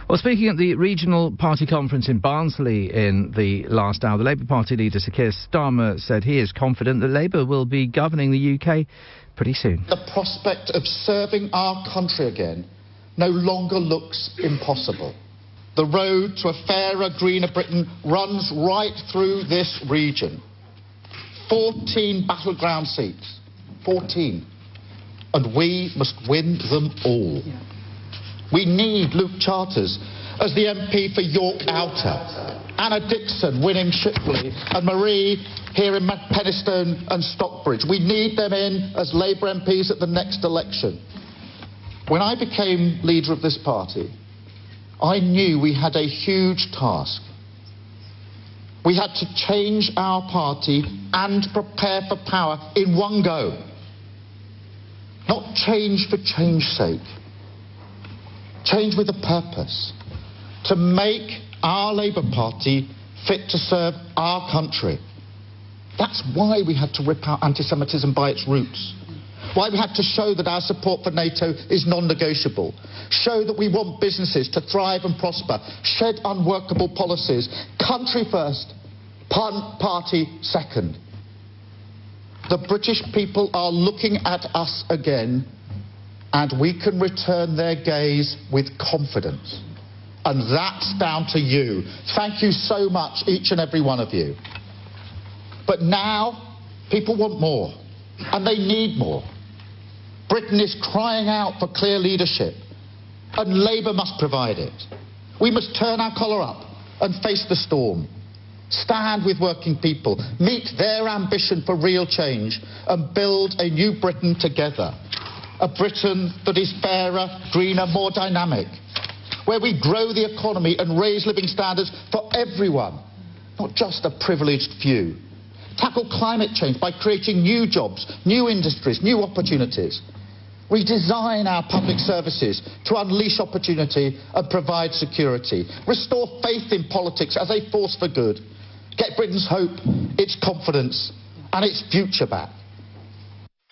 Well, speaking at the regional party conference in Barnsley in the last hour, the Labour Party leader Sir Keir Starmer said he is confident that Labour will be governing the UK pretty soon. The prospect of serving our country again no longer looks impossible. The road to a fairer, greener Britain runs right through this region. 14 battleground seats. 14. And we must win them all. We need Luke Charters as the MP for York Outer, Anna Dixon winning Shipley, and Marie here in Penistone and Stockbridge. We need them in as Labour MPs at the next election. When I became leader of this party, I knew we had a huge task. We had to change our party and prepare for power in one go. Not change for change's sake. Change with a purpose. To make our Labour Party fit to serve our country. That's why we had to rip out anti-Semitism by its roots. Why we had to show that our support for NATO is non-negotiable. Show that we want businesses to thrive and prosper. Shed unworkable policies. Country first, party second. The British people are looking at us again, and we can return their gaze with confidence. And that's down to you. Thank you so much, each and every one of you. But now, people want more, and they need more. Britain is crying out for clear leadership, and Labour must provide it. We must turn our collar up and face the storm. Stand with working people, meet their ambition for real change, and build a new Britain together. A Britain that is fairer, greener, more dynamic, where we grow the economy and raise living standards for everyone, not just a privileged few. Tackle climate change by creating new jobs, new industries, new opportunities. Redesign our public services to unleash opportunity and provide security. Restore faith in politics as a force for good. Get Britain's hope, its confidence and its future back.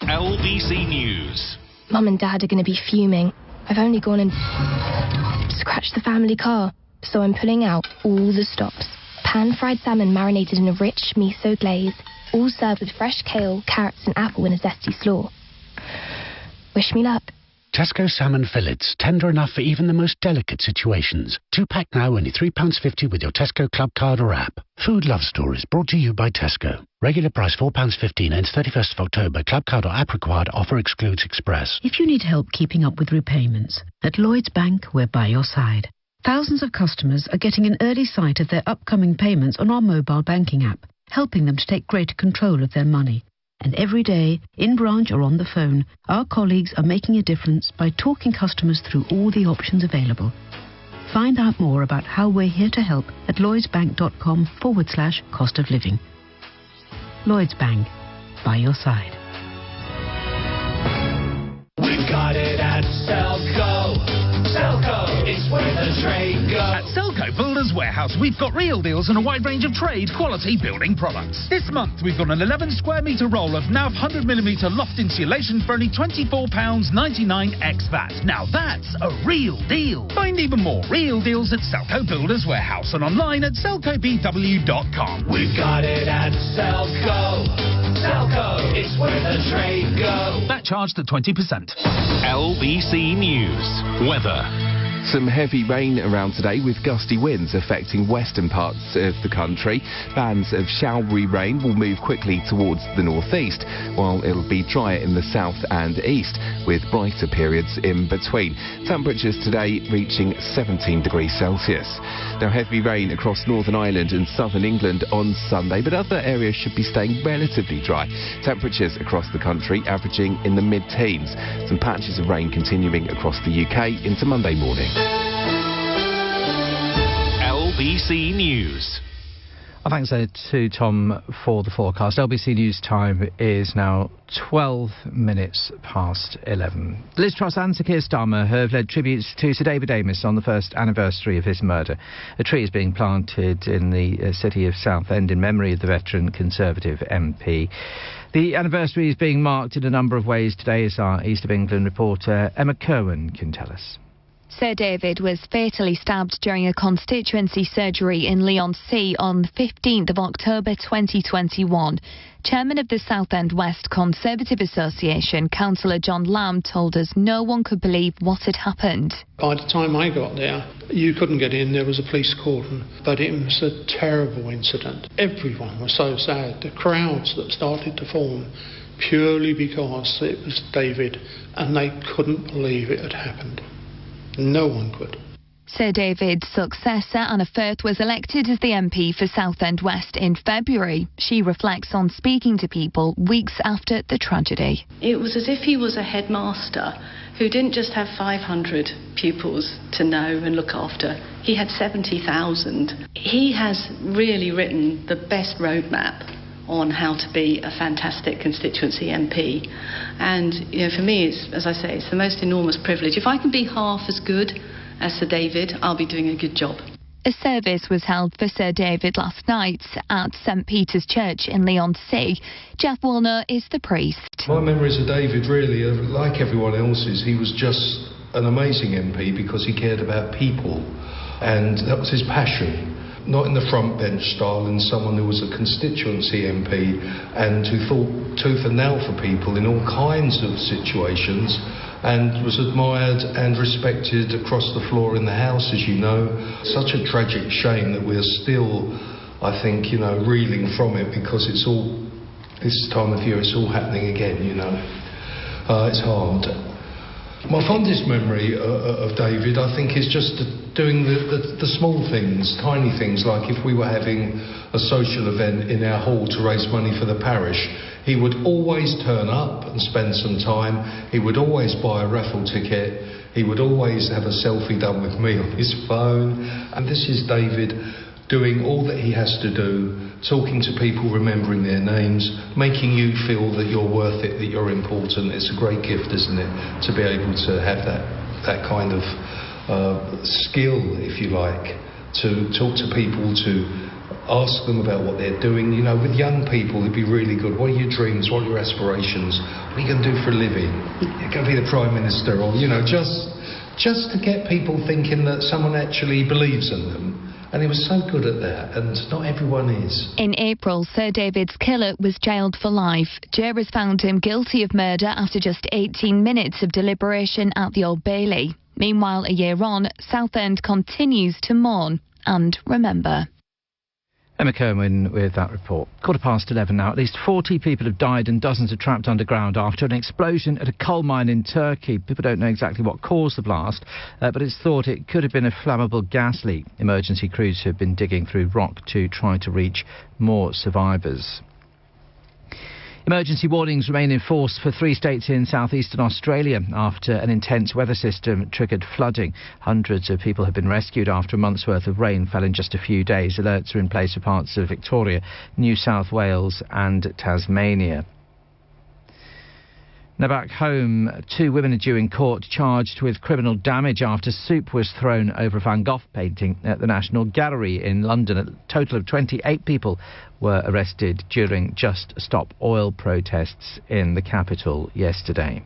LBC News. Mum and Dad are going to be fuming. I've only gone and scratched the family car, so I'm pulling out all the stops. Pan-fried salmon marinated in a rich miso glaze, all served with fresh kale, carrots and apple in a zesty slaw. Wish me luck. Tesco salmon fillets, tender enough for even the most delicate situations. 2-pack now, only £3.50 with your Tesco Club card or app. Food Love Stories, brought to you by Tesco. Regular price £4.15, ends 31st of October. Club card or app required. Offer excludes Express. If you need help keeping up with repayments, at Lloyds Bank, we're by your side. Thousands of customers are getting an early sight of their upcoming payments on our mobile banking app, helping them to take greater control of their money. And every day, in branch or on the phone, our colleagues are making a difference by talking customers through all the options available. Find out more about how we're here to help at lloydsbank.com/cost of living. Lloyds Bank, by your side. We've got it at Selco. Selco, it's where the trade goes. At Selco Builders Warehouse, we've got real deals on a wide range of trade quality building products. This month, we've got an 11 square metre roll of NAV 100mm loft insulation for only £24.99 ex VAT. Now that's a real deal. Find even more real deals at Selco Builders Warehouse and online at selcobw.com. We've got it at Selco. Selco, it's where the trade goes. That charged at 20%. LBC News. Weather. Some heavy rain around today with gusty winds affecting western parts of the country. Bands of showery rain will move quickly towards the northeast, while it'll be drier in the south and east, with brighter periods in between. Temperatures today reaching 17 degrees Celsius. Now, heavy rain across Northern Ireland and southern England on Sunday, but other areas should be staying relatively dry. Temperatures across the country averaging in the mid-teens. Some patches of rain continuing across the UK into Monday morning. LBC News. Thanks to Tom for the forecast. LBC News time is now 12 minutes past 11. Liz Truss and Sir Keir Starmer have led tributes to Sir David Amess on the first anniversary of his murder. A tree is being planted in the city of Southend in memory of the veteran Conservative MP. The anniversary is being marked in a number of ways today, as our East of England reporter Emma Kerwin can tell us. Sir David was fatally stabbed during a constituency surgery in Leigh-on-Sea on the 15th of October 2021. Chairman of the Southend West Conservative Association, Councillor John Lamb, told us no one could believe what had happened. By the time I got there, you couldn't get in, there was a police cordon. But it was a terrible incident. Everyone was so sad. The crowds that started to form purely because it was David, and they couldn't believe it had happened. No one could. Sir David's successor, Anna Firth, was elected as the MP for Southend West in February. She reflects on speaking to people weeks after the tragedy. It was as if he was a headmaster who didn't just have 500 pupils to know and look after. He had 70,000. He has really written the best roadmap on how to be a fantastic constituency MP. And, for me, it's, as I say, it's the most enormous privilege. If I can be half as good as Sir David, I'll be doing a good job. A service was held for Sir David last night at St Peter's Church in Leigh-on-Sea. Jeff Woolner is the priest. My memories of David, really, like everyone else's, he was just an amazing MP because he cared about people, and that was his passion. Not in the front bench style, and someone who was a constituency MP and who thought tooth and nail for people in all kinds of situations, and was admired and respected across the floor in the House, as you know. Such a tragic shame that we're still, I think, reeling from it, because it's all, this time of year, it's all happening again, It's hard. My fondest memory of David, I think, is just doing the small things, tiny things, like if we were having a social event in our hall to raise money for the parish, he would always turn up and spend some time. He would always buy a raffle ticket. He would always have a selfie done with me on his phone. And this is David doing all that he has to do, talking to people, remembering their names, making you feel that you're worth it, that you're important. It's a great gift, isn't it, to be able to have that kind of skill, if you like, to talk to people, to ask them about what they're doing. With young people, it'd be really good. What are your dreams? What are your aspirations? What are you going to do for a living? You're going to be the Prime Minister, or, just to get people thinking that someone actually believes in them. And he was so good at that, and not everyone is. In April, Sir David's killer was jailed for life. Jurors found him guilty of murder after just 18 minutes of deliberation at the Old Bailey. Meanwhile, a year on, Southend continues to mourn and remember. Emma Kerwin with that report. 11:15 now. At least 40 people have died and dozens are trapped underground after an explosion at a coal mine in Turkey. People don't know exactly what caused the blast, but it's thought it could have been a flammable gas leak. Emergency crews have been digging through rock to try to reach more survivors. Emergency warnings remain in force for 3 states in southeastern Australia after an intense weather system triggered flooding. Hundreds of people have been rescued after a month's worth of rain fell in just a few days. Alerts are in place for parts of Victoria, New South Wales and Tasmania. Now back home, 2 women are due in court charged with criminal damage after soup was thrown over a Van Gogh painting at the National Gallery in London. A total of 28 people were arrested during Just Stop Oil protests in the capital yesterday.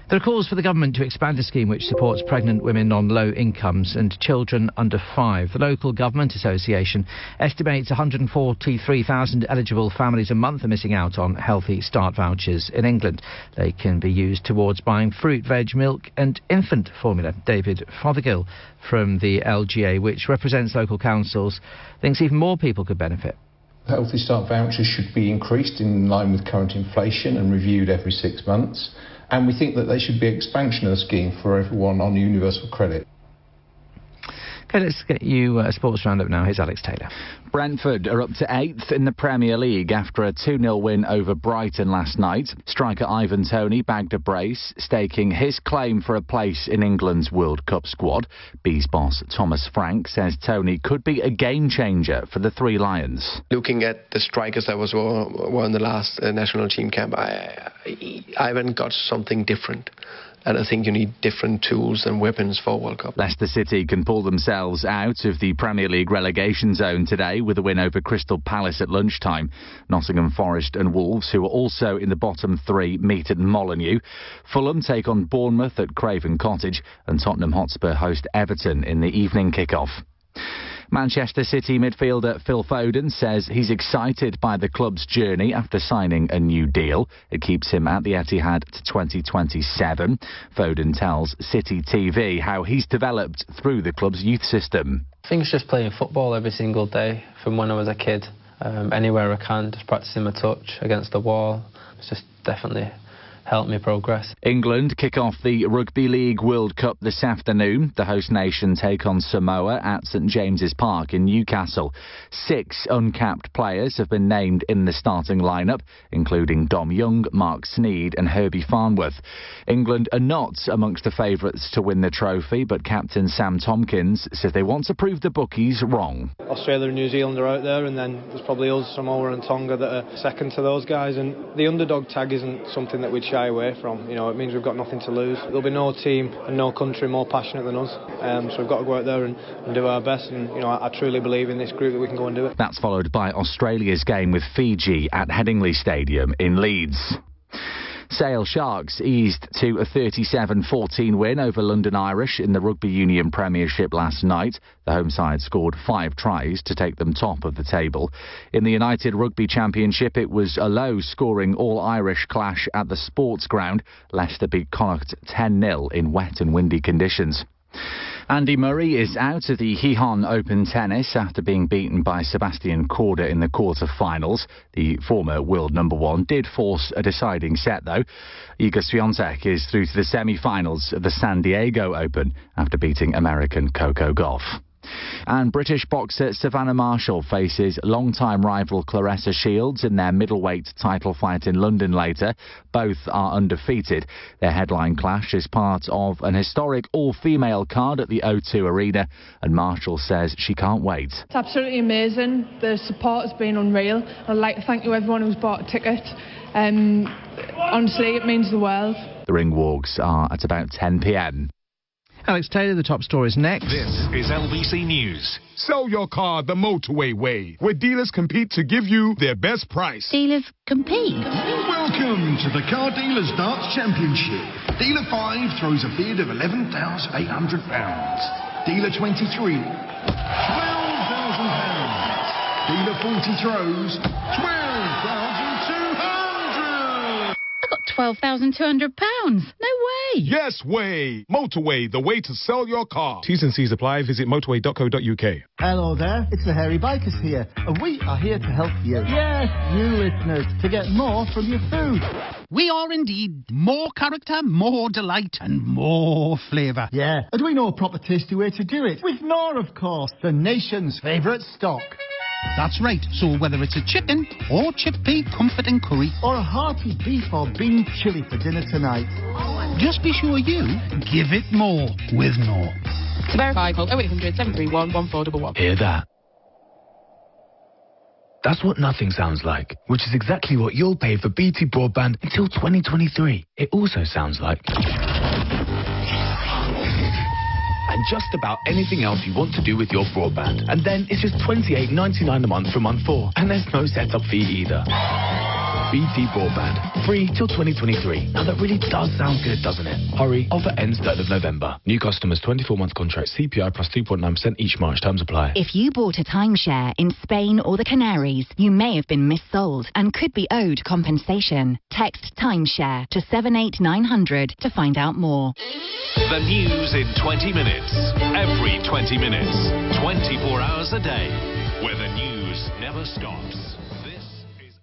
There are calls for the government to expand a scheme which supports pregnant women on low incomes and children under 5. The local government association estimates 143,000 eligible families a month are missing out on Healthy Start vouchers in England. They can be used towards buying fruit, veg, milk and infant formula. David Fothergill from the LGA, which represents local councils, thinks even more people could benefit. Healthy Start vouchers should be increased in line with current inflation and reviewed every 6 months. And we think that there should be an expansion of the scheme for everyone on universal credit. OK, let's get you a sports roundup now. Here's Alex Taylor. Brentford are up to 8th in the Premier League after a 2-0 win over Brighton last night. Striker Ivan Toney bagged a brace, staking his claim for a place in England's World Cup squad. Bees boss Thomas Frank says Toney could be a game-changer for the Three Lions. Looking at the strikers that were in the last national team camp, Ivan got something different. and I think you need different tools and weapons for World Cup. Leicester City can pull themselves out of the Premier League relegation zone today with a win over Crystal Palace at lunchtime. Nottingham Forest and Wolves, who are also in the bottom three, meet at Molineux. Fulham take on Bournemouth at Craven Cottage, and Tottenham Hotspur host Everton in the evening kick-off. Manchester City midfielder Phil Foden says he's excited by the club's journey after signing a new deal. It keeps him at the Etihad to 2027. Foden tells City TV how he's developed through the club's youth system. I think it's just playing football every single day from when I was a kid. Anywhere I can, just practicing my touch against the wall. It's just definitely helped me progress. England kick off the Rugby League World Cup this afternoon. The host nation take on Samoa at St James's Park in Newcastle. 6 uncapped players have been named in the starting lineup, including Dom Young, Mark Sneed and Herbie Farnworth. England are not amongst the favourites to win the trophy, but captain Sam Tompkins says they want to prove the bookies wrong. Australia and New Zealand are out there, and then there's probably us, Samoa and Tonga, that are second to those guys, and the underdog tag isn't something that we'd shy away from. You know, it means we've got nothing to lose. There'll be no team and no country more passionate than us, so we've got to go out there and do our best, and you know, I truly believe in this group that we can go and do it. That's followed by Australia's game with Fiji at Headingley Stadium in Leeds. Sale Sharks eased to a 37-14 win over London Irish in the Rugby Union Premiership last night. The home side scored 5 tries to take them top of the table. In the United Rugby Championship, it was a low-scoring all-Irish clash at the Sports Ground. Leicester beat Connacht 10-0 in wet and windy conditions. Andy Murray is out of the Gijón Open Tennis after being beaten by Sebastian Korda in the quarter-finals. The former world number 1 did force a deciding set, though. Iga Swiatek is through to the semi-finals of the San Diego Open after beating American Coco Gauff. And British boxer Savannah Marshall faces long-time rival Claressa Shields in their middleweight title fight in London later. Both are undefeated. Their headline clash is part of an historic all-female card at the O2 Arena, and Marshall says she can't wait. It's absolutely amazing. The support has been unreal. I'd like to thank you everyone who's bought a ticket. Honestly, it means the world. The ring walks are at about 10 p.m. Alex Taylor, the top stories next. This is LBC News. Sell your car the Motorway way, where dealers compete to give you their best price. Dealers compete? Welcome to the Car Dealers Darts Championship. Dealer 5 throws a bid of £11,800. Dealer 23, £12,000. Dealer 40 throws £12,200. I got £12,200. No way. Yes, way. Motorway, the way to sell your car. T's and C's apply. Visit motorway.co.uk. Hello there, it's the Hairy Bikers here, and we are here to help you. Yes, you listeners, to get more from your food. We are indeed more character, more delight, and more flavour. Yeah, and we know a proper tasty way to do it. With Knorr, of course, the nation's favourite stock. That's right, so whether it's a chicken or chickpea comforting curry, or a hearty beef or bean chilli for dinner tonight, just be sure you give it more with Knorr. To verify, call 0800 731 1411. Hear that? That's what nothing sounds like, which is exactly what you'll pay for BT Broadband until 2023. It also sounds like... and just about anything else you want to do with your broadband. And then it's just $28.99 a month for month 4. And there's no setup fee either. BT Broadband. Free till 2023. Now that really does sound good, doesn't it? Hurry. Offer ends 3rd of November. New customers 24-month contract. CPI plus 2.9% each March. Terms apply. If you bought a timeshare in Spain or the Canaries, you may have been missold and could be owed compensation. Text timeshare to 78900 to find out more. The news in 20 minutes. Every 20 minutes. 24 hours a day. Where the news never stops.